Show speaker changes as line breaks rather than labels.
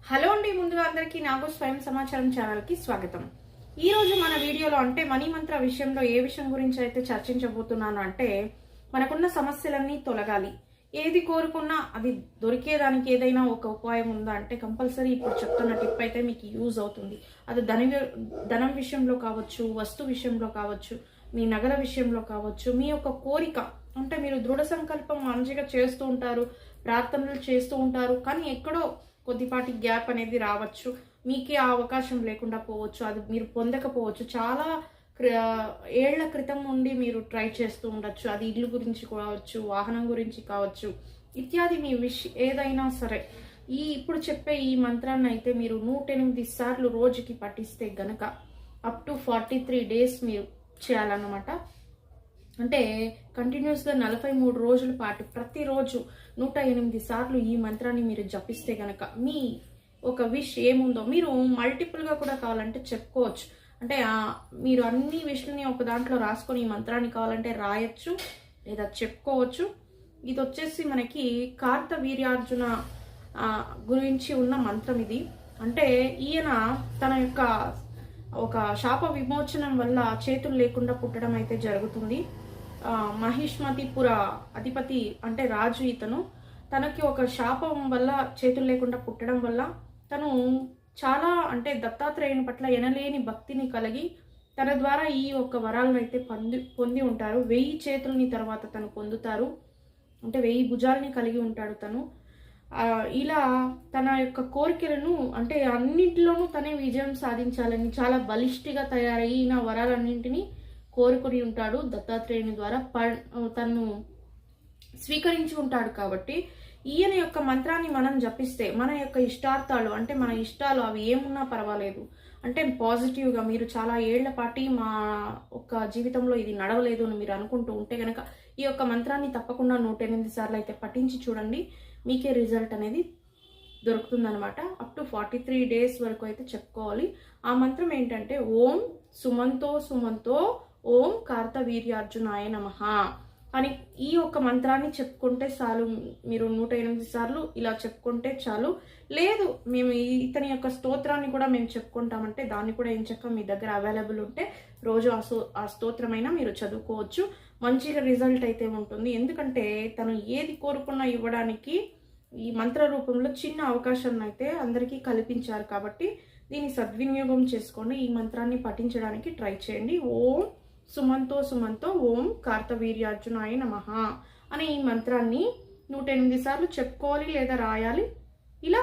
Hello అండి, ముందుగా అందరికీ నాగో స్వయం సమాచారం ఛానల్ కి స్వాగతం. ఈ రోజు మన వీడియోలో అంటే మనీ మంత్ర విషయంలో ఏ విషయం గురించి అయితే చర్చించబోతున్నాను అంటే, మనకున్న సమస్యలన్నీ తొలగాలి, ఏది కోరుకున్నా అది దొరికేదానికి ఏదైనా ఒక ఉపాయం ఉందా అంటే కంపల్సరీ ఇప్పుడు చెప్తున్న టిప్ అయితే మీకు యూజ్ అవుతుంది. అది ధనం విషయంలో కావచ్చు, వస్తు విషయంలో కావచ్చు, మీ నగల విషయంలో కావచ్చు, మీ యొక్క కోరిక అంటే మీరు దృఢ సంకల్పం మంచిగా చేస్తూ ఉంటారు, ప్రార్థనలు చేస్తూ ఉంటారు, కానీ ఎక్కడో కొద్దిపాటి గ్యాప్ అనేది రావచ్చు, మీకే ఆ అవకాశం లేకుండా పోవచ్చు, అది మీరు పొందకపోవచ్చు. చాలా ఏళ్ల క్రితం నుండి మీరు ట్రై చేస్తూ ఉండొచ్చు, అది ఇల్లు గురించి కావచ్చు, వాహనం గురించి కావచ్చు, ఇత్యాది మీ ఏదైనా సరే. ఇప్పుడు చెప్పే ఈ మంత్రాన్ని అయితే మీరు 108 సార్లు రోజుకి పఠిస్తే గనక అప్ టు 43 డేస్ మీరు చేయాలన్నమాట. అంటే కంటిన్యూస్గా 43 రోజుల పాటు ప్రతిరోజు 108 సార్లు ఈ మంత్రాన్ని మీరు జపిస్తే గనక మీ ఒక విష్ ఏముందో మీరు మల్టిపుల్గా కూడా కావాలంటే చెప్పుకోవచ్చు. అంటే మీరు అన్ని విష్లని ఒక దాంట్లో రాసుకొని ఈ మంత్రాన్ని కావాలంటే రాయొచ్చు లేదా చెప్పుకోవచ్చు. ఇది వచ్చేసి మనకి కార్తవీర్యార్జున గురించి ఉన్న మంత్రం ఇది. అంటే ఈయన తన యొక్క ఒక శాప విమోచనం వల్ల చేతులు లేకుండా పుట్టడం అయితే జరుగుతుంది. మహిష్మతిపుర అధిపతి అంటే రాజు ఇతను. తనకి ఒక శాపం వల్ల చేతులు లేకుండా పుట్టడం వల్ల తను చాలా అంటే దత్తాత్రేయుని పట్ల ఎనలేని భక్తిని కలిగి తన ద్వారా ఈ యొక్క వరాలను అయితే పొంది ఉంటారు. 1000 చేతులని తర్వాత తను పొందుతారు, అంటే 1000 భుజాలని కలిగి ఉంటాడు తను. ఇలా తన యొక్క కోరికలను అంటే అన్నింటిలోనూ తనే విజయం సాధించాలని చాలా బలిష్ఠిగా తయారైన వరాలన్నింటినీ కోరుకుని ఉంటాడు. దత్తాత్రేయుని ద్వారా తను స్వీకరించి ఉంటాడు. కాబట్టి ఈయన యొక్క మంత్రాన్ని మనం జపిస్తే మన యొక్క ఇష్టార్థాలు అంటే మన ఇష్టాలు అవి ఏమున్నా పర్వాలేదు, అంటే పాజిటివ్గా మీరు చాలా ఏళ్ల పాటి మా ఒక్క జీవితంలో ఇది నడవలేదు అని మీరు అనుకుంటూ ఉంటే కనుక ఈ యొక్క మంత్రాన్ని తప్పకుండా 108 సార్లు అయితే పఠించి చూడండి, మీకే రిజల్ట్ అనేది దొరుకుతుందనమాట. అప్ టు 43 డేస్ వరకు అయితే చెప్పుకోవాలి. ఆ మంత్రం ఏంటంటే ఓం సుమంతో సుమంతో ఓం కార్తవీర్యార్జునాయ నమః అని ఈ యొక్క మంత్రాన్ని చెప్పుకుంటే చాలు. మీరు 108 సార్లు ఇలా చెప్పుకుంటే చాలు. లేదు మేము ఇతని యొక్క స్తోత్రాన్ని కూడా మేము చెప్పుకుంటామంటే దాన్ని కూడా ఏం చక్క మీ దగ్గర అవైలబుల్ ఉంటే రోజు ఆ స్తోత్రమైనా మీరు చదువుకోవచ్చు. మంచిగా రిజల్ట్ అయితే ఉంటుంది. ఎందుకంటే తను ఏది కోరుకున్నా ఇవ్వడానికి ఈ మంత్ర రూపంలో చిన్న అవకాశాన్ని అయితే అందరికీ కల్పించారు. కాబట్టి దీన్ని సద్వినియోగం చేసుకోండి. ఈ మంత్రాన్ని పఠించడానికి ట్రై చేయండి. ఓం సుమంతో సుమంతో ఓం కార్తవీర్యార్జునాయ నమః అనే ఈ మంత్రాన్ని 108 సార్లు చెప్పుకోవాలి లేదా రాయాలి. ఇలా